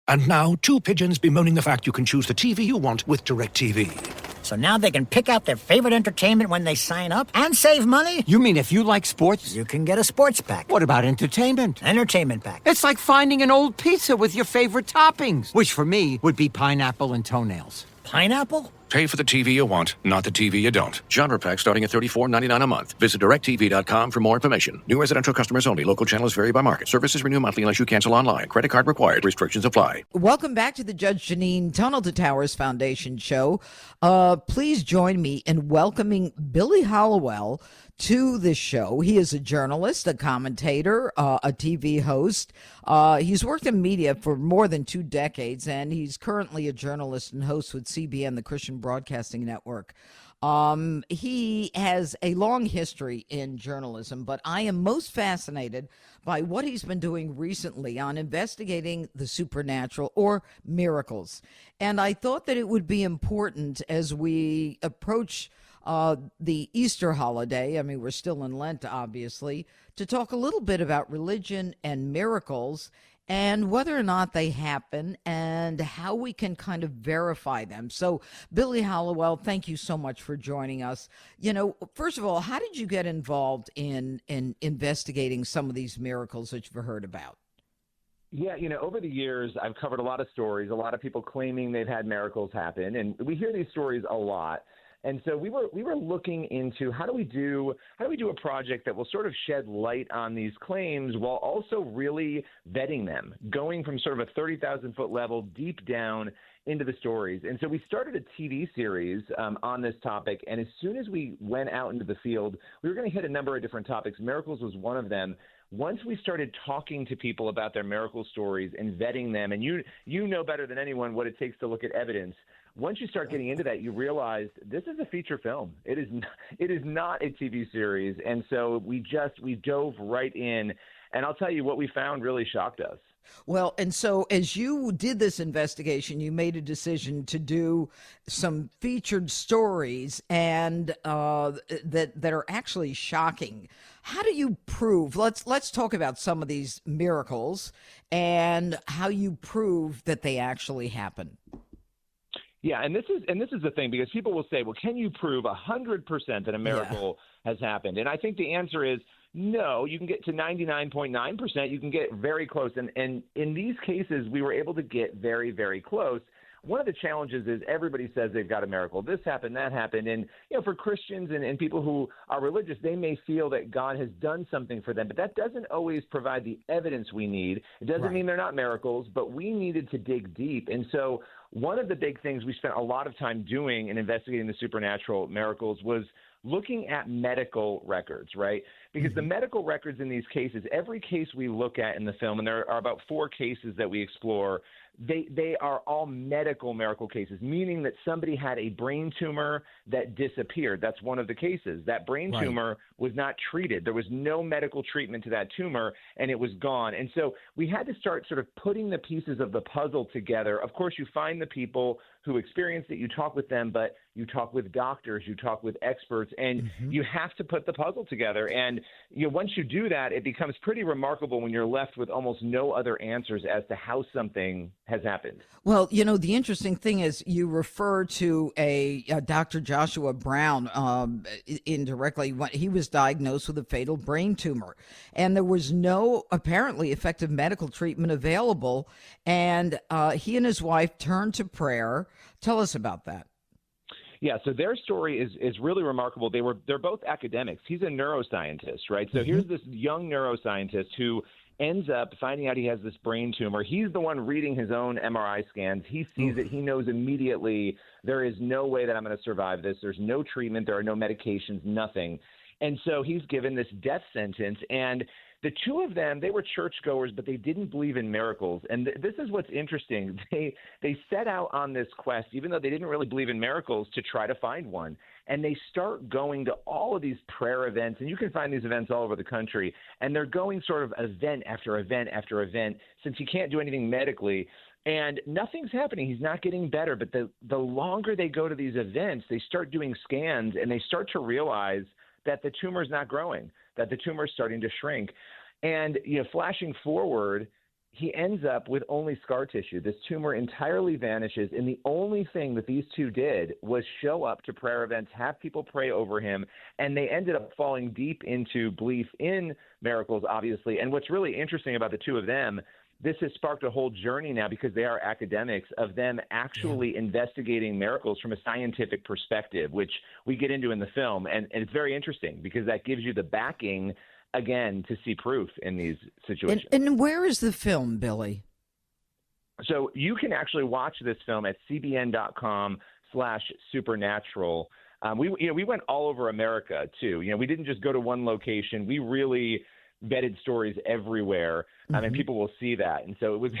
And now, two pigeons bemoaning the fact you can choose the TV you want with DirecTV. So now they can pick out their favorite entertainment when they sign up and save money? You mean if you like sports? You can get a sports pack. What about entertainment? Entertainment pack. It's like finding an old pizza with your favorite toppings, which for me would be pineapple and toenails. Pineapple? Pay for the TV you want, not the TV you don't. Genre pack starting at $34.99 a month. Visit DirecTV.com for more information. New residential customers only. Local channels vary by market. Services renew monthly unless you cancel online. Credit card required. Restrictions apply. Welcome back to the Judge Janine Tunnel to Towers Foundation show. Please join me in welcoming Billy Hallowell to this show. He is a journalist, a commentator, a TV host. He's worked in media for more than 2 decades, and he's currently a journalist and host with CBN, the Christian Broadcasting Network. He has a long history in journalism, but I am most fascinated by what he's been doing recently on investigating the supernatural or miracles. And I thought that it would be important as we approach the Easter holiday, I mean, we're still in Lent, obviously, to talk a little bit about religion and miracles and whether or not they happen and how we can kind of verify them. So, Billy Hallowell, thank you so much for joining us. You know, first of all, how did you get involved in investigating some of these miracles that you've heard about? Yeah, over the years, I've covered a lot of stories, a lot of people claiming they've had miracles happen, and we hear these stories a lot. And so we were looking into how do we do a project that will sort of shed light on these claims while also really vetting them, going from sort of a 30,000-foot level deep down into the stories. And so we started a TV series on this topic, and as soon as we went out into the field, we were going to hit a number of different topics. Miracles was one of them. Once we started talking to people about their miracle stories and vetting them, and you know better than anyone what it takes to look at evidence. Once you start getting into that, you realize this is a feature film. It is not a TV series. And so we dove right in. And I'll tell you, what we found really shocked us. Well, and so as you did this investigation, you made a decision to do some featured stories and that are actually shocking. How do you prove? Let's talk about some of these miracles and how you prove that they actually happen. Yeah, and this is the thing, because people will say, well, can you prove 100% that a miracle has happened? And I think the answer is no. You can get to 99.9%. You can get very close. And in these cases, we were able to get very, very close. One of the challenges is everybody says they've got a miracle. This happened, that happened. And, for Christians and people who are religious, they may feel that God has done something for them, but that doesn't always provide the evidence we need. It doesn't mean they're not miracles, but we needed to dig deep. And so one of the big things we spent a lot of time doing in investigating the supernatural miracles was looking at medical records, right? Because the medical records in these cases, every case we look at in the film, and there are about 4 cases that we explore, they are all medical miracle cases, meaning that somebody had a brain tumor that disappeared. That's one of the cases. That brain tumor was not treated. There was no medical treatment to that tumor, and it was gone. And so we had to start sort of putting the pieces of the puzzle together. Of course, you find the people who experienced it, you talk with them, but you talk with doctors, you talk with experts, and you have to put the puzzle together. And once you do that, it becomes pretty remarkable when you're left with almost no other answers as to how something has happened. Well, the interesting thing is you refer to a Dr. Joshua Brown indirectly. He was diagnosed with a fatal brain tumor, and there was no apparently effective medical treatment available. And he and his wife turned to prayer. Tell us about that. Yeah, so their story is really remarkable. They're both academics. He's a neuroscientist, right? So here's this young neuroscientist who ends up finding out he has this brain tumor. He's the one reading his own MRI scans. He sees it. He knows immediately there is no way that I'm going to survive this. There's no treatment. There are no medications, nothing. And so he's given this death sentence. And the two of them, they were churchgoers, but they didn't believe in miracles. And this is what's interesting. They set out on this quest, even though they didn't really believe in miracles, to try to find one. And they start going to all of these prayer events, and you can find these events all over the country. And they're going sort of event after event after event, since he can't do anything medically. And nothing's happening. He's not getting better. But the longer they go to these events, they start doing scans, and they start to realize that the tumor is not growing, that the tumor is starting to shrink. And, flashing forward, he ends up with only scar tissue. This tumor entirely vanishes, and the only thing that these two did was show up to prayer events, have people pray over him, and they ended up falling deep into belief in miracles, obviously. And what's really interesting about the two of them, this has sparked a whole journey now, because they are academics, of them actually investigating miracles from a scientific perspective, which we get into in the film. And it's very interesting, because that gives you the backing, again, to see proof in these situations. And where is the film, Billy? So you can actually watch this film at cbn.com/supernatural. We went all over America too. We didn't just go to one location. We really vetted stories everywhere, and people will see that. And so it was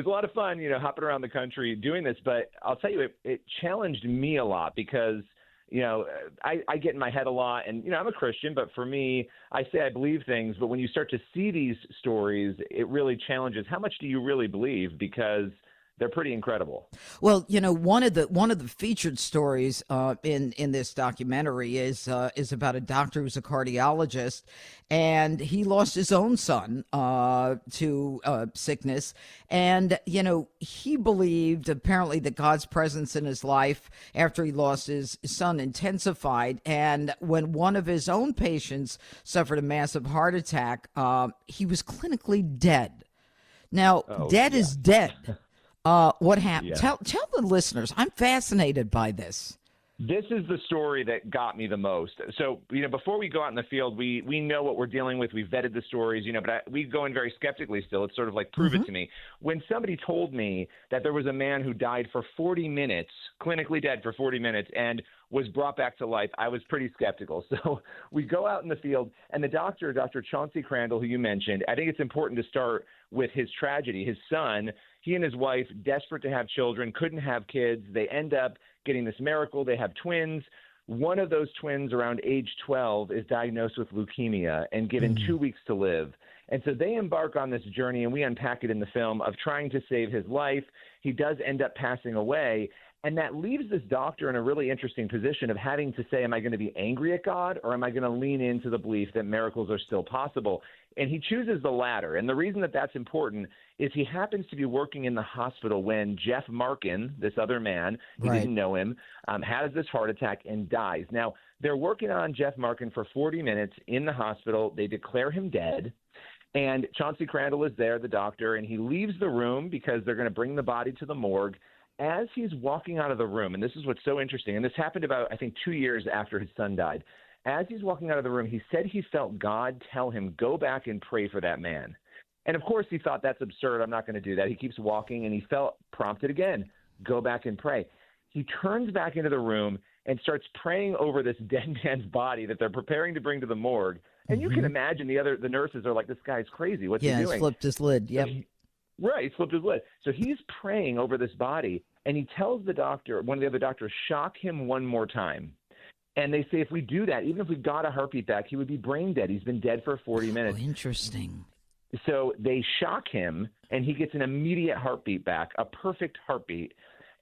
a lot of fun, hopping around the country doing this. But I'll tell you, it challenged me a lot, because I get in my head a lot, and I'm a Christian, but for me, I say I believe things, but when you start to see these stories, it really challenges how much do you really believe, because they're pretty incredible. Well, one of the featured stories in this documentary is about a doctor who's a cardiologist, and he lost his own son to sickness, and he believed apparently that God's presence in his life after he lost his son intensified, and when one of his own patients suffered a massive heart attack, he was clinically dead. Now, dead is dead. What happened? Yeah. Tell the listeners. I'm fascinated by this. This is the story that got me the most. So, before we go out in the field, we know what we're dealing with. We've vetted the stories, but we go in very skeptically still. It's sort of like, prove it to me. When somebody told me that there was a man who died for 40 minutes, clinically dead for 40 minutes, and was brought back to life, I was pretty skeptical. So we go out in the field, and the doctor, Dr. Chauncey Crandall, who you mentioned, I think it's important to start with his tragedy. His son, he and his wife, desperate to have children, couldn't have kids. They end up getting this miracle. They have twins. One of those twins, around age 12, is diagnosed with leukemia and given 2 weeks to live. And so they embark on this journey, and we unpack it in the film, of trying to save his life. He does end up passing away. And that leaves this doctor in a really interesting position of having to say, am I going to be angry at God, or am I going to lean into the belief that miracles are still possible? And he chooses the latter. And the reason that that's important is he happens to be working in the hospital when Jeff Markin, this other man, he didn't know him, has this heart attack and dies. Now, they're working on Jeff Markin for 40 minutes in the hospital. They declare him dead. And Chauncey Crandall is there, the doctor, and he leaves the room because they're going to bring the body to the morgue. As he's walking out of the room, and this is what's so interesting, and this happened about, I think, 2 years after his son died. As he's walking out of the room, he said he felt God tell him, go back and pray for that man. And, of course, he thought, that's absurd. I'm not going to do that. He keeps walking, and he felt prompted again, go back and pray. He turns back into the room and starts praying over this dead man's body that they're preparing to bring to the morgue. And you can imagine the nurses are like, this guy's crazy. What's he doing? Yeah, he's flipped his lid. Yep. Right, he flipped his lid. So he's praying over this body, and he tells the doctor, one of the other doctors, shock him one more time. And they say, if we do that, even if we got a heartbeat back, he would be brain dead. He's been dead for 40 minutes. Oh, interesting. So they shock him, and he gets an immediate heartbeat back, a perfect heartbeat.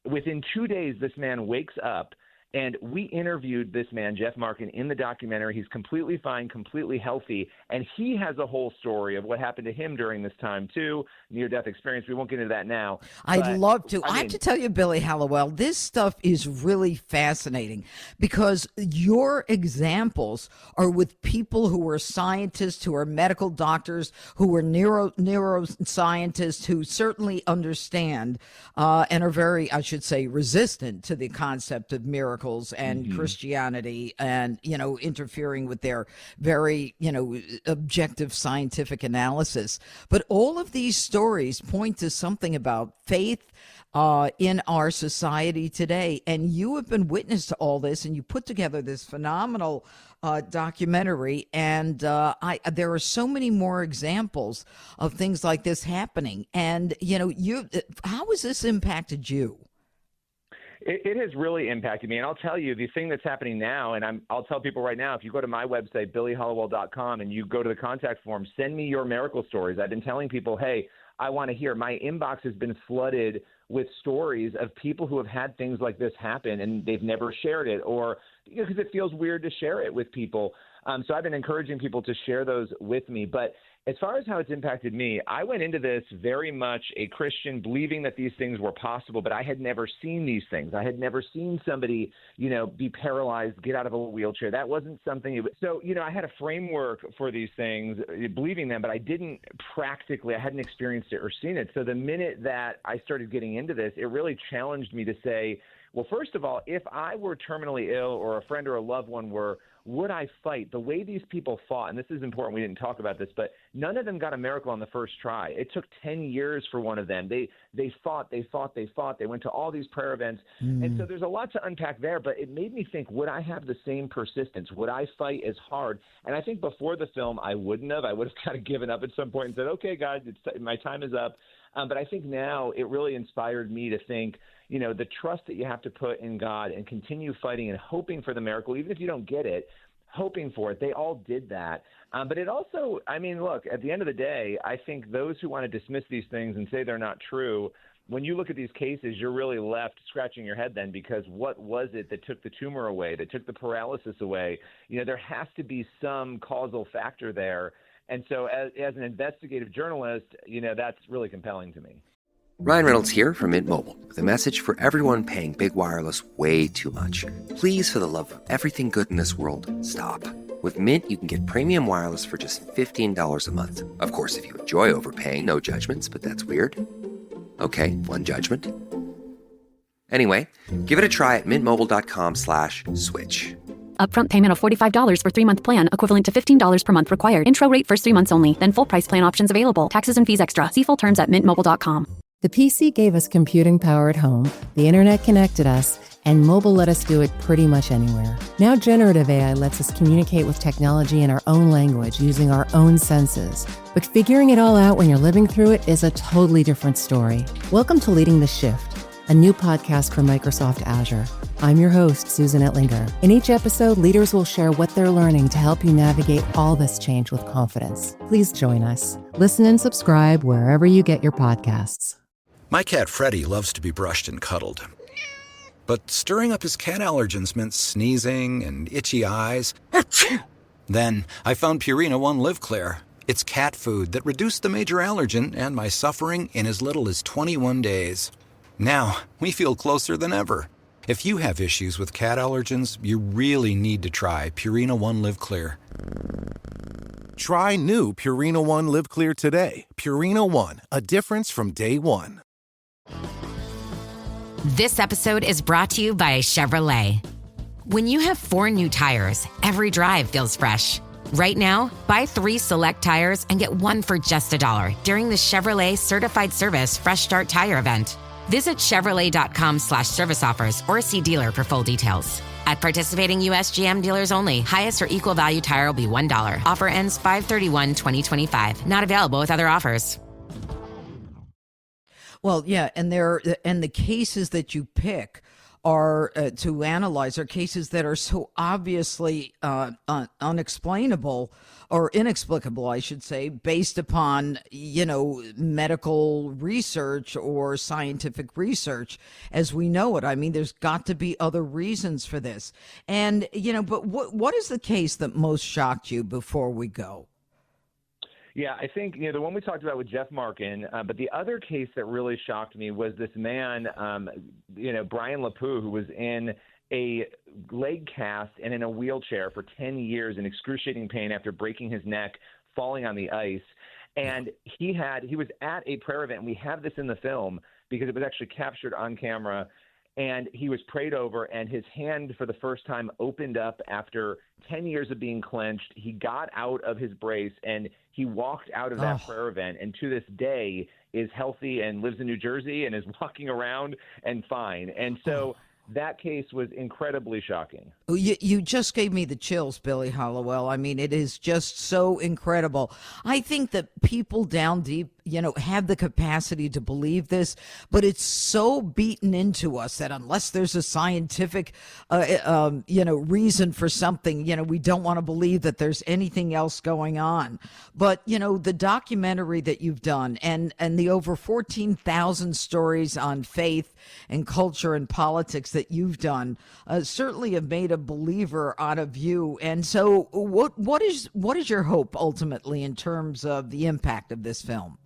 Within 2 days, this man wakes up, and we interviewed this man, Jeff Markin, in the documentary. He's completely fine, completely healthy, and he has a whole story of what happened to him during this time, too, near-death experience. We won't get into that now. I'd love to. I have to tell you, Billy Hallowell, this stuff is really fascinating because your examples are with people who are scientists, who are medical doctors, who are neuroscientists, who certainly understand and are very, I should say, resistant to the concept of miracles and Christianity and, interfering with their very, objective scientific analysis. But all of these stories point to something about faith in our society today. And you have been witness to all this, and you put together this phenomenal documentary. And there are so many more examples of things like this happening. And, how has this impacted you? It has really impacted me. And I'll tell you, the thing that's happening now, and I'll tell people right now, if you go to my website, billyhallowell.com, and you go to the contact form, send me your miracle stories. I've been telling people, hey, I want to hear. My inbox has been flooded with stories of people who have had things like this happen, and they've never shared it, or because it feels weird to share it with people. So I've been encouraging people to share those with me. But As far as how it's impacted me, I went into this very much a Christian, believing that these things were possible, but I had never seen these things. I had never seen somebody, be paralyzed, get out of a wheelchair. That wasn't something. So, I had a framework for these things, believing them, but I hadn't experienced it or seen it. So the minute that I started getting into this, it really challenged me to say, well, first of all, if I were terminally ill or a friend or a loved one were, would I fight the way these people fought? And this is important. We didn't talk about this, but none of them got a miracle on the first try. It took 10 years for one of them. They fought. They went to all these prayer events. And so there's a lot to unpack there, but it made me think, would I have the same persistence? Would I fight as hard? And I think before the film, I wouldn't have. I would have kind of given up at some point and said, okay, guys, my time is up. But I think now it really inspired me to think, the trust that you have to put in God and continue fighting and hoping for the miracle, even if you don't get it, hoping for it. They all did that. But it also, look, at the end of the day, I think those who want to dismiss these things and say they're not true, when you look at these cases, you're really left scratching your head then, because what was it that took the tumor away, that took the paralysis away? There has to be some causal factor there. And so as an investigative journalist, that's really compelling to me. Ryan Reynolds here from Mint Mobile with a message for everyone paying big wireless way too much. Please, for the love of everything good in this world, stop. With Mint, you can get premium wireless for just $15 a month. Of course, if you enjoy overpaying, no judgments, but that's weird. Okay, one judgment. Anyway, give it a try at mintmobile.com/switch. Upfront payment of $45 for 3-month plan, equivalent to $15 per month required. Intro rate first 3 months only, then full price plan options available. Taxes and fees extra. See full terms at mintmobile.com. The PC gave us computing power at home, the internet connected us, and mobile let us do it pretty much anywhere. Now generative AI lets us communicate with technology in our own language using our own senses. But figuring it all out when you're living through it is a totally different story. Welcome to Leading the Shift, a new podcast from Microsoft Azure. I'm your host, Susan Ettlinger. In each episode, leaders will share what they're learning to help you navigate all this change with confidence. Please join us. Listen and subscribe wherever you get your podcasts. My cat Freddie loves to be brushed and cuddled. But stirring up his cat allergens meant sneezing and itchy eyes. Then I found Purina One Live Clear. It's cat food that reduced the major allergen and my suffering in as little as 21 days. Now, we feel closer than ever. If you have issues with cat allergens, you really need to try Purina One Live Clear. Try new Purina One Live Clear today. Purina One, a difference from day one. This episode is brought to you by Chevrolet. When you have 4 new tires, every drive feels fresh. Right now, buy 3 select tires and get 1 for just $1 during the Chevrolet Certified Service Fresh Start Tire event. Visit Chevrolet.com/service offers or see dealer for full details. At participating U.S. GM dealers only, highest or equal value tire will be $1. Offer ends 5/31/2025. Not available with other offers. Well, yeah, and the cases that you pick are to analyze are cases that are so obviously unexplainable or inexplicable, I should say, based upon, medical research or scientific research as we know it. I mean, there's got to be other reasons for this. And, but what is the case that most shocked you before we go? Yeah, I think, the one we talked about with Jeff Markin, but the other case that really shocked me was this man, Brian LaPoo, who was in a leg cast and in a wheelchair for 10 years in excruciating pain after breaking his neck, falling on the ice. And he was at a prayer event, and we have this in the film because it was actually captured on camera. And he was prayed over, and his hand for the first time opened up after 10 years of being clenched. He got out of his brace, and he walked out of that prayer event, and to this day is healthy and lives in New Jersey and is walking around and fine. And so that case was incredibly shocking. You just gave me the chills, Billy Hallowell. I mean, it is just so incredible. I think that people down deep, have the capacity to believe this, but it's so beaten into us that unless there's a scientific, reason for something, we don't want to believe that there's anything else going on. But, the documentary that you've done and the over 14,000 stories on faith and culture and politics that you've done certainly have made a believer out of you. And so what is your hope ultimately in terms of the impact of this film?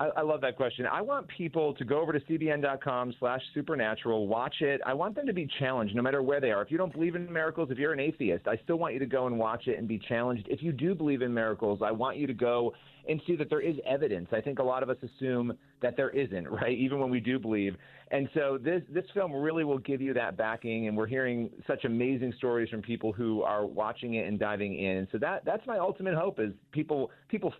I love that question. I want people to go over to cbn.com/supernatural, watch it. I want them to be challenged no matter where they are. If you don't believe in miracles, if you're an atheist, I still want you to go and watch it and be challenged. If you do believe in miracles, I want you to go and see that there is evidence. I think a lot of us assume that there isn't, right, even when we do believe. And so this film really will give you that backing, and we're hearing such amazing stories from people who are watching it and diving in. And so that's my ultimate hope is people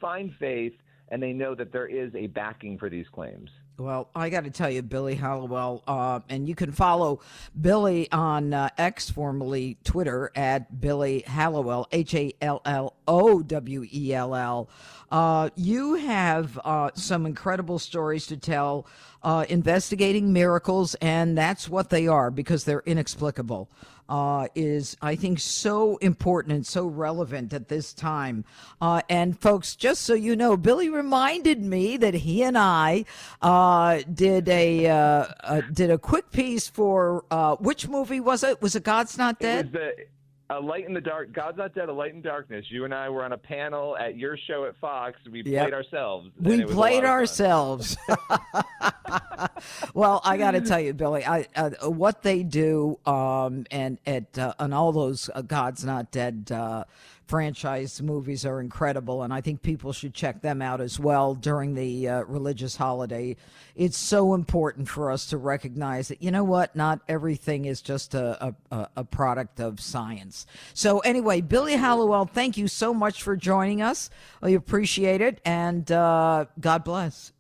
find faith and they know that there is a backing for these claims. Well, I got to tell you, Billy Hallowell, and you can follow Billy on X, formerly Twitter, at Billy Hallowell, HALLOWELL. You have some incredible stories to tell, investigating miracles, and that's what they are because they're inexplicable. Is, I think, so important and so relevant at this time. And folks, just so you know, Billy reminded me that he and I did a quick piece for which movie was it? Was it God's Not Dead? It was A Light in the Dark. God's Not Dead, A Light in Darkness. You and I were on a panel at your show at Fox. We played ourselves. We played ourselves. Well, I got to tell you, Billy, what they do and on all those God's Not Dead franchise movies are incredible, and I think people should check them out as well during the religious holiday. It's so important for us to recognize that, not everything is just a product of science. So anyway, Billy Hallowell, thank you so much for joining us. We appreciate it, and God bless.